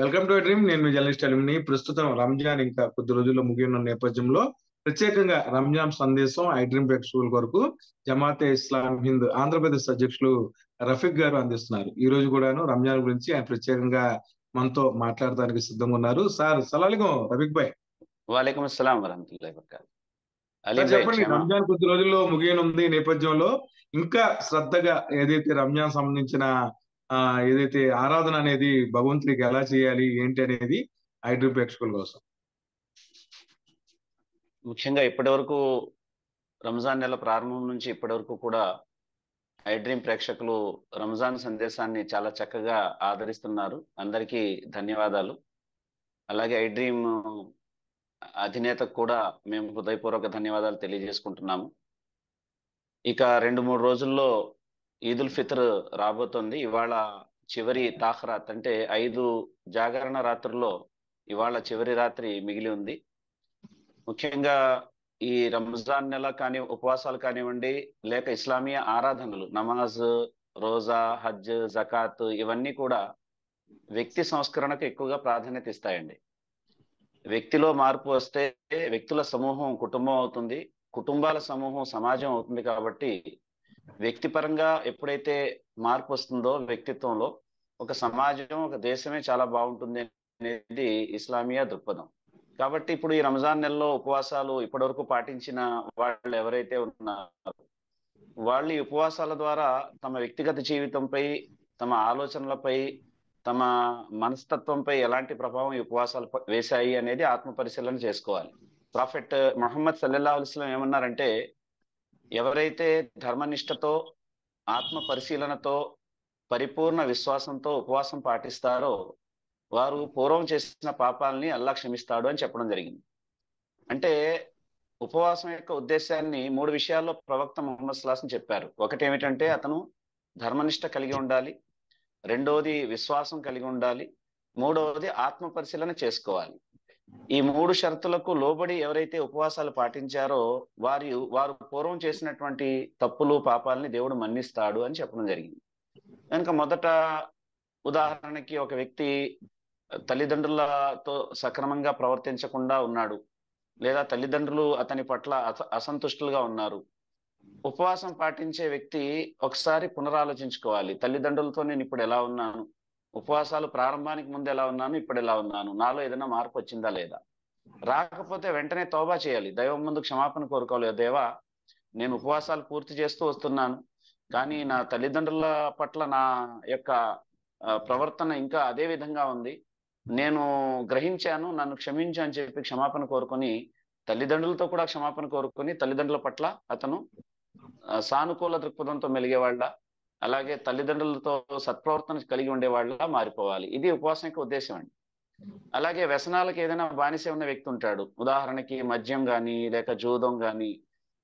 Welcome to dream. నేను మీ journalist అలిమిని. ప్రస్తుతం రంజాన్ ఇంకా కొద్ది రోజుల్లో ముగియనున్న నేపథ్యంలో ప్రత్యేకంగా రంజాన్ సందేశం ఐ డ్రీమ్ స్కూల్ కొరకు జమాతే ఇస్లాం హింద్ ఆంధ్రప్రదేశ్ అధ్యక్షులు రఫీక్ గారు అందిస్తున్నారు. ఈ రోజు కూడాను రంజాన్ గురించి ఆయన ప్రత్యేకంగా మనతో మాట్లాడడానికి సిద్ధంగా ఉన్నారు. సార్ సలాలికం రఫీక్ భాయ్. వాలేకుమ్ అస్సలాం వరహమతుల్లాహి వబరకాతుహ్. సార్ చెప్పండి, రంజాన్ కొద్ది రోజుల్లో ముగియనుంది నేపథ్యంలో ఇంకా శ్రద్ధగా ఏదైతే రంజాన్ సంబంధించిన ఏదైతే ఆరాధన అనేది భగవంతుడికి ఎలా చేయాలి ఏంటి అనేది ఐ డ్రీమ్ ప్రేక్షకుల కోసం. ముఖ్యంగా ఇప్పటి వరకు రంజాన్ నెల ప్రారంభం నుంచి ఇప్పటి వరకు కూడా ఐ డ్రీమ్ ప్రేక్షకులు రంజాన్ సందేశాన్ని చాలా చక్కగా ఆదరిస్తున్నారు. అందరికీ ధన్యవాదాలు. అలాగే ఐ డ్రీమ్ అధినేతకు కూడా మేము హృదయపూర్వక ధన్యవాదాలు తెలియజేసుకుంటున్నాము. ఇక 2-3 రోజుల్లో ఈదుల్ ఫిత్ర్ రాబోతోంది. ఇవాళ చివరి తాఖరాత్, అంటే 5 జాగరణ రాత్రుల్లో ఇవాళ చివరి రాత్రి మిగిలి ఉంది. ముఖ్యంగా ఈ రంజాన్ నెల కానీ ఉపవాసాలు కానివ్వండి, లేక ఇస్లామీయ ఆరాధనలు నమాజ్, రోజా, హజ్, జకాత్ ఇవన్నీ కూడా వ్యక్తి సంస్కరణకు ఎక్కువగా ప్రాధాన్యత ఇస్తాయండి. వ్యక్తిలో మార్పు వస్తే వ్యక్తుల సమూహం కుటుంబం అవుతుంది, కుటుంబాల సమూహం సమాజం అవుతుంది. కాబట్టి వ్యక్తిపరంగా ఎప్పుడైతే మార్పు వస్తుందో వ్యక్తిత్వంలో, ఒక సమాజం, ఒక దేశమే చాలా బాగుంటుంది అనేది ఇస్లామీయ దృక్పథం. కాబట్టి ఇప్పుడు ఈ రంజాన్ నెలలో ఉపవాసాలు ఇప్పటివరకు పాటించిన వాళ్ళు ఎవరైతే ఉన్నారో వాళ్ళు ఈ ఉపవాసాల ద్వారా తమ వ్యక్తిగత జీవితంపై, తమ ఆలోచనలపై, తమ మనస్తత్వంపై ఎలాంటి ప్రభావం ఈ ఉపవాసాలు వేశాయి అనేది ఆత్మ పరిశీలన చేసుకోవాలి. ప్రాఫెట్ ముహమ్మద్ సల్లల్లాహు అలైహి వసల్లం ఏమన్నారంటే, ఎవరైతే ధర్మనిష్టతో, ఆత్మ పరిశీలనతో, పరిపూర్ణ విశ్వాసంతో ఉపవాసం పాటిస్తారో వారు పూర్వం చేసిన పాపాలని అల్లాహ్ క్షమిస్తాడు అని చెప్పడం జరిగింది. అంటే ఉపవాసం యొక్క ఉద్దేశాన్ని 3 విషయాల్లో ప్రవక్త ముహమ్మద్ సల్లల్లాహు అలైహి వసల్లం చెప్పారు. ఒకటి ఏమిటంటే అతను ధర్మనిష్ట కలిగి ఉండాలి, రెండవది విశ్వాసం కలిగి ఉండాలి, మూడవది ఆత్మ పరిశీలన చేసుకోవాలి. ఈ 3 షరతులకు లోబడి ఎవరైతే ఉపవాసాలు పాటించారో వారు పూర్వం చేసినటువంటి తప్పులు, పాపాలని దేవుడు మన్నిస్తాడు అని చెప్పడం జరిగింది. కనుక మొదట ఉదాహరణకి ఒక వ్యక్తి తల్లిదండ్రులతో సక్రమంగా ప్రవర్తించకుండా ఉన్నాడు, లేదా తల్లిదండ్రులు అతని పట్ల అసంతుష్టులుగా ఉన్నారు. ఉపవాసం పాటించే వ్యక్తి ఒకసారి పునరాలోచించుకోవాలి. తల్లిదండ్రులతో నేను ఇప్పుడు ఎలా ఉన్నాను, ఉపవాసాలు ప్రారంభానికి ముందు ఎలా ఉన్నాను, ఇప్పుడు ఎలా ఉన్నాను, నాలో ఏదైనా మార్పు వచ్చిందా లేదా. రాకపోతే వెంటనే తౌబా చేయాలి, దైవం ముందు క్షమాపణ కోరుకోవాలి. దేవా, నేను ఉపవాసాలు పూర్తి చేస్తూ వస్తున్నాను, కానీ నా తల్లిదండ్రుల పట్ల నా యొక్క ప్రవర్తన ఇంకా అదే విధంగా ఉంది, నేను గ్రహించాను, నన్ను క్షమించు అని చెప్పి క్షమాపణ కోరుకొని, తల్లిదండ్రులతో కూడా క్షమాపణ కోరుకొని తల్లిదండ్రుల పట్ల అతను సానుకూల దృక్పథంతో మెలిగేవాళ్ళ, అలాగే తల్లిదండ్రులతో సత్ప్రవర్తన కలిగి ఉండేవాళ్ళ మారిపోవాలి. ఇది ఉపవాసం యొక్క ఉద్దేశం అండి. అలాగే వ్యసనాలకు ఏదైనా బానిస ఉన్న వ్యక్తి ఉంటాడు, ఉదాహరణకి మద్యం కానీ, లేక జూదం కానీ,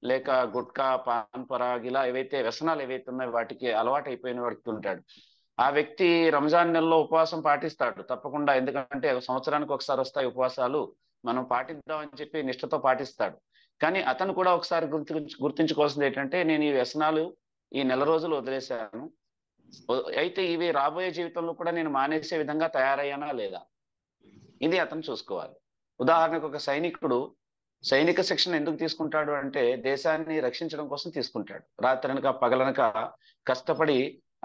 లేక గుట్కా, పాన్ పరాగ్, ఇలా ఏవైతే వ్యసనాలు ఏవైతే ఉన్నాయో వాటికి అలవాటు అయిపోయిన వ్యక్తి ఉంటాడు. ఆ వ్యక్తి రంజాన్ నెలలో ఉపవాసం పాటిస్తాడు తప్పకుండా, ఎందుకంటే సంవత్సరానికి ఒకసారి వస్తాయి ఉపవాసాలు, మనం పాటిద్దాం అని చెప్పి నిష్ఠతో పాటిస్తాడు. కానీ అతను కూడా ఒకసారి గుర్తుంచుకోవాల్సింది ఏంటంటే, నేను ఈ వ్యసనాలు ఈ నెల రోజులు వదిలేశాను, అయితే ఇవి రాబోయే జీవితంలో కూడా నేను మానేసే విధంగా తయారయ్యానా లేదా, ఇది అతను చూసుకోవాలి. ఉదాహరణకు ఒక సైనికుడు సైనిక శిక్షణ ఎందుకు తీసుకుంటాడు అంటే దేశాన్ని రక్షించడం కోసం తీసుకుంటాడు. రాత్రనక పగలనక కష్టపడి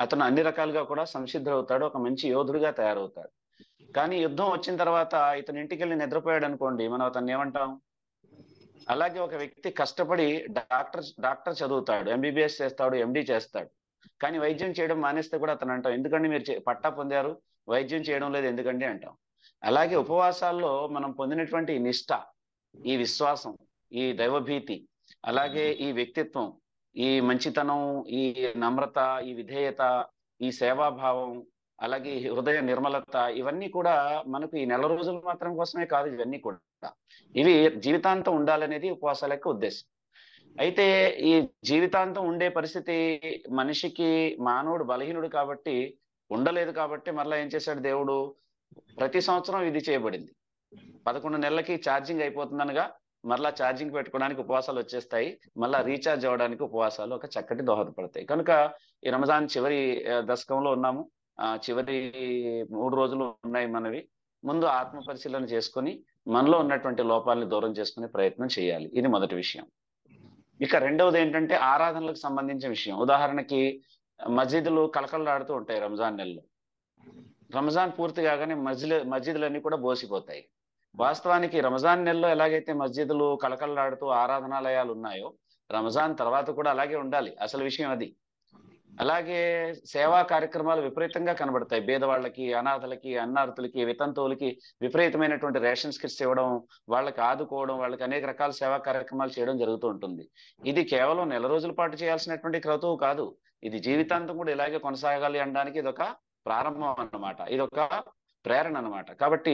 అతను అన్ని రకాలుగా కూడా సంసిద్ధుడవుతాడు, ఒక మంచి యోధుడిగా తయారవుతాడు. కానీ యుద్ధం వచ్చిన తర్వాత ఇతను ఇంటికి వెళ్ళి నిద్రపోయాడు అనుకోండి, మనం అతన్ని ఏమంటాం? అలాగే ఒక వ్యక్తి కష్టపడి డాక్టర్ చదువుతాడు, ఎంబీబీఎస్ చేస్తాడు, ఎండి చేస్తాడు, కానీ వైద్యం చేయడం మానేస్తే కూడా అతను అంటాం, ఎందుకంటే మీరు పట్టా పొందారు, వైద్యం చేయడం లేదు ఎందుకండి అంటాం. అలాగే ఉపవాసాల్లో మనం పొందినటువంటి నిష్ఠ, ఈ విశ్వాసం, ఈ దైవభీతి, అలాగే ఈ వ్యక్తిత్వం, ఈ మంచితనం, ఈ నమ్రత, ఈ విధేయత, ఈ సేవాభావం, అలాగే హృదయ నిర్మలత, ఇవన్నీ కూడా మనకు ఈ నెల రోజులు మాత్రం కోసమే కాదు, ఇవన్నీ కూడా ఇవి జీవితాంతం ఉండాలనేది ఉపవాసాల యొక్క ఉద్దేశం. అయితే ఈ జీవితాంతం ఉండే పరిస్థితి మనిషికి, మానవుడు బలహీనుడు కాబట్టి ఉండలేదు. కాబట్టి మరలా ఏం చేశాడు దేవుడు, ప్రతి సంవత్సరం ఇది చేయబడింది. 11 నెలలకి ఛార్జింగ్ అయిపోతుందనగా మరలా ఛార్జింగ్ పెట్టుకోవడానికి ఉపవాసాలు వచ్చేస్తాయి, మళ్ళా రీఛార్జ్ అవ్వడానికి ఉపవాసాలు ఒక చక్కటి దోహదపడతాయి. కనుక ఈ రంజాన్ చివరి దశకంలో ఉన్నాము, చివరి 3 రోజులు ఉన్నాయి మనవి. ముందు ఆత్మ పరిశీలన చేసుకొని మనలో ఉన్నటువంటి లోపాలని దూరం చేసుకునే ప్రయత్నం చేయాలి. ఇది మొదటి విషయం. ఇక రెండవది ఏంటంటే ఆరాధనలకు సంబంధించిన విషయం. ఉదాహరణకి మస్జిదులు కలకలలాడుతూ ఉంటాయి రంజాన్ నెలలో. రంజాన్ పూర్తి కాగానే మస్జిదులన్నీ కూడా బోసిపోతాయి. వాస్తవానికి రంజాన్ నెలలో ఎలాగైతే మస్జిదులు కలకలలాడుతూ ఆరాధనాలయాలు ఉన్నాయో, రంజాన్ తర్వాత కూడా అలాగే ఉండాలి. అసలు విషయం అది. అలాగే సేవా కార్యక్రమాలు విపరీతంగా కనబడతాయి. పేదవాళ్ళకి, అనాథలకి, అన్నార్థులకి, వితంతువులకి విపరీతమైనటువంటి రేషన్స్ కిట్స్ ఇవ్వడం, వాళ్ళకి ఆదుకోవడం, వాళ్ళకి అనేక రకాల సేవా కార్యక్రమాలు చేయడం జరుగుతూ ఉంటుంది. ఇది కేవలం నెల రోజుల పాటు చేయాల్సినటువంటి క్రతువు కాదు. ఇది జీవితాంతం కూడా ఇలాగే కొనసాగాలి అనడానికి ఇదొక ప్రారంభం అన్నమాట. ఇదొక ప్రేరణ అన్నమాట. కాబట్టి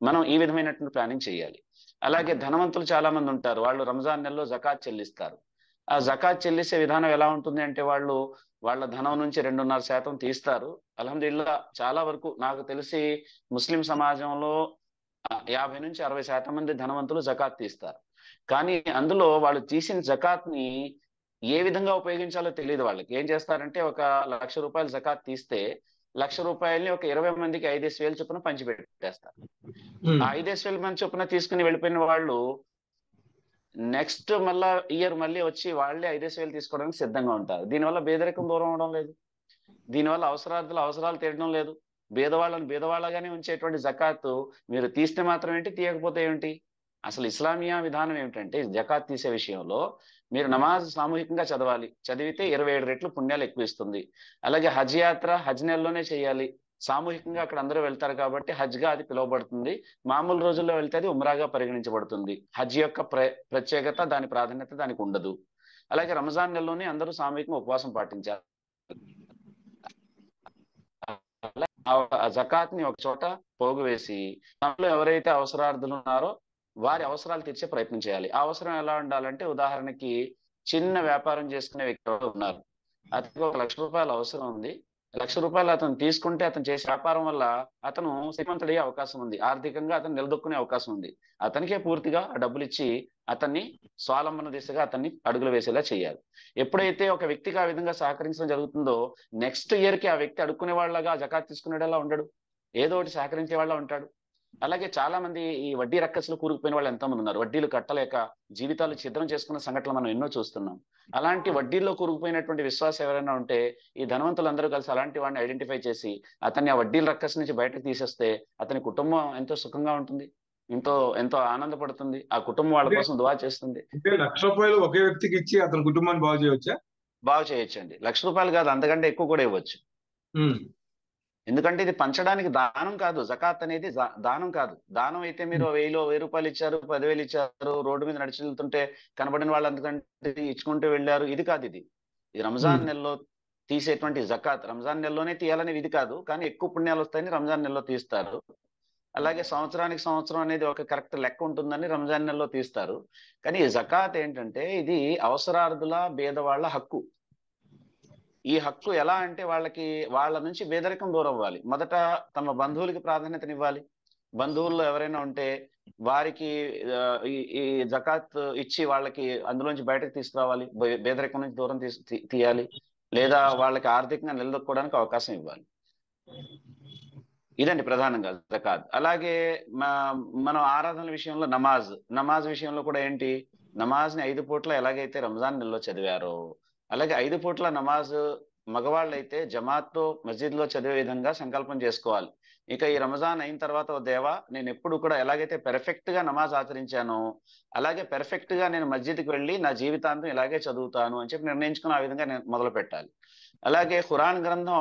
మనం ఈ విధమైనటువంటి ప్లానింగ్ చేయాలి. అలాగే ధనవంతులు చాలా మంది ఉంటారు. వాళ్ళు రంజాన్ నెలలో జకాత్ చెల్లిస్తారు. ఆ జకాత్ చెల్లించే విధానం ఎలా ఉంటుంది అంటే, వాళ్ళు వాళ్ళ ధనం నుంచి 2.5% తీస్తారు. అల్హమ్దులిల్లా చాలా వరకు నాకు తెలిసి ముస్లిం సమాజంలో 50 నుంచి 60% మంది ధనవంతులు జకాత్ తీస్తారు. కానీ అందులో వాళ్ళు తీసిన జకాత్ ని ఏ విధంగా ఉపయోగించాలో తెలియదు వాళ్ళకి. ఏం చేస్తారంటే, ఒక ₹1,00,000 జకాత్ తీస్తే ₹1,00,000 ఒక 20 మందికి 5,000 చొప్పున పంచిపెట్టేస్తారు. ఆ 5,000 మంది చొప్పున తీసుకుని వెళ్ళిపోయిన వాళ్ళు నెక్స్ట్ మళ్ళా ఇయర్ మళ్ళీ వచ్చి వాళ్ళే 5,000 తీసుకోవడానికి సిద్ధంగా ఉంటారు. దీనివల్ల పేదరికం దూరం అవడం లేదు. దీనివల్ల అవసరార్థుల అవసరాలు తీరడం లేదు. బీదవాళ్ళని బీదవాళ్ళగానే ఉంచేటువంటి జకాత్ మీరు తీస్తే మాత్రం ఏంటి, తీయకపోతే ఏంటి? అసలు ఇస్లామియా విధానం ఏమిటంటే, జకాత్ తీసే విషయంలో మీరు నమాజ్ సామూహికంగా చదవాలి. చదివితే 27 రెట్లు పుణ్యాలు ఎక్కువ ఇస్తుంది. అలాగే హజ్ యాత్ర హజ్ నెలలోనే చేయాలి. సామూహికంగా అక్కడ అందరూ వెళ్తారు కాబట్టి హజ్ గా అది పిలువబడుతుంది. మామూలు రోజుల్లో వెళ్తే అది ఉమ్రాగా పరిగణించబడుతుంది. హజ్ యొక్క ప్రత్యేకత, దాని ప్రాధాన్యత దానికి ఉండదు. అలాగే రంజాన్ నెలలోనే అందరూ సామూహికంగా ఉపవాసం పాటించారు. ఆ జకాత్ ని ఒక చోట పోగు వేసి దాంట్లో ఎవరైతే అవసరార్థులు ఉన్నారో వారి అవసరాలు తీర్చే ప్రయత్నం చేయాలి. ఆ అవసరం ఎలా ఉండాలంటే, ఉదాహరణకి చిన్న వ్యాపారం చేసుకునే వ్యక్తులు ఉన్నారు. అతనికి ₹1,00,000 అవసరం ఉంది. ₹1,00,000 అతను తీసుకుంటే అతను చేసే వ్యాపారం వల్ల అతను శ్రీమంతుడయ్యే అవకాశం ఉంది. ఆర్థికంగా అతను నిలదొక్కునే అవకాశం ఉంది. అతనికే పూర్తిగా ఆ డబ్బులు ఇచ్చి అతన్ని స్వావలంబన దిశగా అతన్ని అడుగులు వేసేలా చేయాలి. ఎప్పుడైతే ఒక వ్యక్తికి ఆ విధంగా సహకరించడం జరుగుతుందో, నెక్స్ట్ ఇయర్ కి ఆ వ్యక్తి అడుక్కునే వాళ్ళగా జకాత్ తీసుకునేలా ఉండడు. ఏదో ఒకటి సహకరించే వాళ్ళ ఉంటాడు. అలాగే చాలా మంది ఈ వడ్డీ రక్కసులు కూరుకుపోయిన వాళ్ళు ఎంతో మంది ఉన్నారు. వడ్డీలు కట్టలేక జీవితాలు ఛిద్రం చేసుకున్న సంఘటనలు మనం ఎన్నో చూస్తున్నాం. అలాంటి వడ్డీల్లో కూరుకుపోయినటువంటి విశ్వాసం ఎవరైనా ఉంటే, ఈ ధనవంతులందరూ కలిసి అలాంటి వాడిని ఐడెంటిఫై చేసి అతన్ని ఆ వడ్డీల రక్కస్ నుంచి బయటకు తీసేస్తే అతని కుటుంబం ఎంతో సుఖంగా ఉంటుంది, ఎంతో ఎంతో ఆనందపడుతుంది. ఆ కుటుంబం వాళ్ళ కోసం దువా చేస్తుంది. అంటే ₹1,00,000 ఒకే వ్యక్తికి ఇచ్చి అతని కుటుంబాన్ని బాగు చేయవచ్చా? బాగు చేయొచ్చండి. ₹1,00,000 కాదు, అంతకంటే ఎక్కువ కూడా ఇవ్వచ్చు. ఎందుకంటే ఇది పంచడానికి దానం కాదు. జకాత్ అనేది దానం కాదు. దానం అయితే మీరు ₹1,000 ఇచ్చారు, 10,000 ఇచ్చారు, రోడ్డు మీద నడిచి వెళ్తుంటే కనబడిన వాళ్ళు అంతకంటే ఇచ్చుకుంటూ వెళ్ళారు, ఇది కాదు. ఇది రంజాన్ నెలలో తీసేటువంటి జకాత్. రంజాన్ నెలలోనే తీయాలని విధి కాదు, కానీ ఎక్కువ పుణ్యాలు వస్తాయని రంజాన్ నెలలో తీస్తారు. అలాగే సంవత్సరానికి సంవత్సరం అనేది ఒక కరెక్ట్ లెక్క ఉంటుందని రంజాన్ నెలలో తీస్తారు. కానీ ఈ జకాత్ ఏంటంటే, ఇది అవసరార్థుల పేదవాళ్ల హక్కు. ఈ హక్కు ఎలా అంటే, వాళ్ళ నుంచి పేదరికం దూరం అవ్వాలి. మొదట తమ బంధువులకి ప్రాధాన్యతనివ్వాలి. బంధువుల్లో ఎవరైనా ఉంటే వారికి ఈ జకాత్ ఇచ్చి వాళ్ళకి అందులోంచి బయటకు తీసుకురావాలి. పేదరికం నుంచి దూరం తీయాలి. లేదా వాళ్ళకి ఆర్థికంగా నిలదొక్కోవడానికి అవకాశం ఇవ్వాలి. ఇదండి ప్రధానంగా జకాత్. అలాగే మనం ఆరాధనల విషయంలో నమాజ్ విషయంలో కూడా ఏంటి, నమాజ్ని 5 పూట్ల ఎలాగైతే రంజాన్ నెలలో చదివారో, అలాగే 5 పూట్ల నమాజ్ మగవాళ్ళైతే జమాత్తో మస్జిద్ లో చదివే విధంగా సంకల్పం చేసుకోవాలి. ఇక ఈ రంజాన్ అయిన తర్వాత, ఓ దేవా, నేను ఎప్పుడు కూడా ఎలాగైతే పెర్ఫెక్ట్ గా నమాజ్ ఆచరించానో అలాగే పెర్ఫెక్ట్ గా నేను మస్జిద్కి వెళ్ళి నా జీవితాంతం ఇలాగే చదువుతాను అని చెప్పి నిర్ణయించుకుని ఆ విధంగా నేను మొదలు పెట్టాలి. అలాగే ఖురాన్ గ్రంథం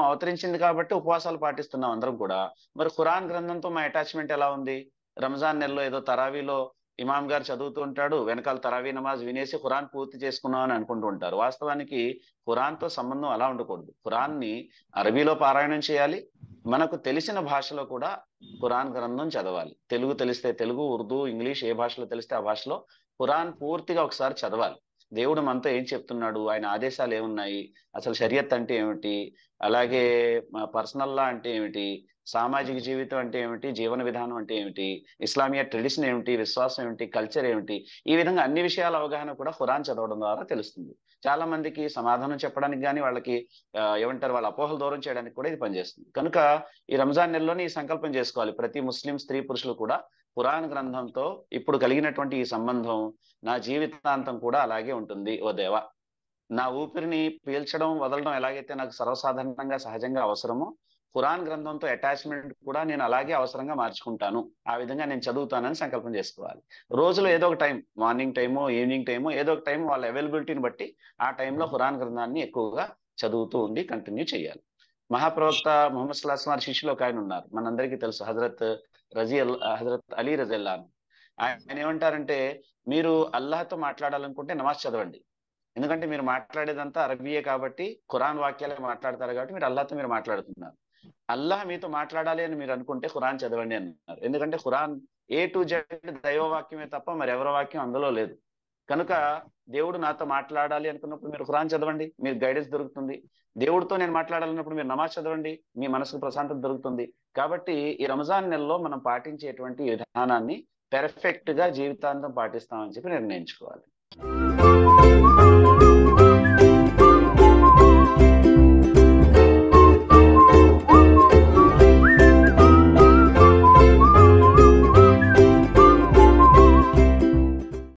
అవతరించింది కాబట్టి ఉపవాసాలు పాటిస్తున్నాం అందరం కూడా. మరి ఖురాన్ గ్రంథంతో మా అటాచ్మెంట్ ఎలా ఉంది? రంజాన్ నెలలో ఏదో తరావీలో ఇమాం గారు చదువుతూ ఉంటాడు, వెనకాల తరావీ నమాజ్ వినేసి ఖురాన్ పూర్తి చేసుకున్నాం అని అనుకుంటూ ఉంటారు. వాస్తవానికి ఖురాన్ తో సంబంధం అలా ఉండకూడదు. ఖురాన్ ని అరబీలో పారాయణం చేయాలి. మనకు తెలిసిన భాషలో కూడా ఖురాన్ గ్రంథం చదవాలి. తెలుగు తెలిస్తే తెలుగు, ఉర్దూ, ఇంగ్లీష్ ఏ భాషలో తెలిస్తే ఆ భాషలో ఖురాన్ పూర్తిగా ఒకసారి చదవాలి. దేవుడు మనతో ఏం చెప్తున్నాడు, ఆయన ఆదేశాలు ఏమున్నాయి, అసలు షరియత్ అంటే ఏమిటి, అలాగే పర్సనల్ లా అంటే ఏమిటి, సామాజిక జీవితం అంటే ఏమిటి, జీవన విధానం అంటే ఏమిటి, ఇస్లామియా ట్రెడిషన్ ఏమిటి, విశ్వాసం ఏమిటి, కల్చర్ ఏమిటి, ఈ విధంగా అన్ని విషయాల అవగాహన కూడా ఖురాన్ చదవడం ద్వారా తెలుస్తుంది. చాలా మందికి సమాధానం చెప్పడానికి కానీ వాళ్ళకి ఏమంటారు వాళ్ళ అపోహలు దూరం చేయడానికి కూడా ఇది పనిచేస్తుంది. కనుక ఈ రంజాన్ నెలలోనే ఈ సంకల్పం చేసుకోవాలి ప్రతి ముస్లిం స్త్రీ పురుషులు కూడా, ఖురాన్ గ్రంథంతో ఇప్పుడు కలిగినటువంటి ఈ సంబంధం నా జీవితాంతం కూడా అలాగే ఉంటుంది. ఓ దేవా, నా ఊపిరిని పీల్చడం వదలడం ఎలాగైతే నాకు సర్వసాధారణంగా సహజంగా అవసరమో, ఖురాన్ గ్రంథంతో అటాచ్మెంట్ కూడా నేను అలాగే అవసరంగా మార్చుకుంటాను, ఆ విధంగా నేను చదువుతానని సంకల్పం చేసుకోవాలి. రోజులో ఏదో ఒక టైం, మార్నింగ్ టైమో ఈవినింగ్ టైమో ఏదో ఒక టైం వాళ్ళ అవైలబిలిటీని బట్టి ఆ టైంలో ఖురాన్ గ్రంథాన్ని ఎక్కువగా చదువుతూ ఉండి కంటిన్యూ చేయాలి. మహాప్రవక్త ముహమ్మద్ సల్లల్లాహు అలైహి వసల్లం శిష్యులు ఒక ఆయన ఉన్నారు, మనందరికీ తెలుసు, హజరత్ అలీ రజియల్లాహు అన్హు. ఆయన ఏమంటారంటే, మీరు అల్లాహ్తో మాట్లాడాలనుకుంటే నమాజ్ చదవండి, ఎందుకంటే మీరు మాట్లాడేదంతా అరబీయే కాబట్టి, ఖురాన్ వాక్యాలే మాట్లాడతారు కాబట్టి మీరు అల్లాహ్తో మీరు మాట్లాడుతున్నారు. అల్లాహ్ మీతో మాట్లాడాలి అని మీరు అనుకుంటే ఖురాన్ చదవండి అన్నారు. ఎందుకంటే ఖురాన్ A to Z దైవ వాక్యమే తప్ప మరి ఎవరి వాక్యం అందులో లేదు. కనుక దేవుడు నాతో మాట్లాడాలి అనుకున్నప్పుడు మీరు ఖురాన్ చదవండి, మీకు గైడెన్స్ దొరుకుతుంది. దేవుడితో నేను మాట్లాడాలన్నప్పుడు మీరు నమాజ్ చదవండి, మీ మనసుకు ప్రశాంతత దొరుకుతుంది. కాబట్టి ఈ రంజాన్ నెలలో మనం పాటించేటువంటి విధానాన్ని పెర్ఫెక్ట్ గా జీవితాంతం పాటిస్తామని చెప్పి నిర్ణయించుకోవాలి.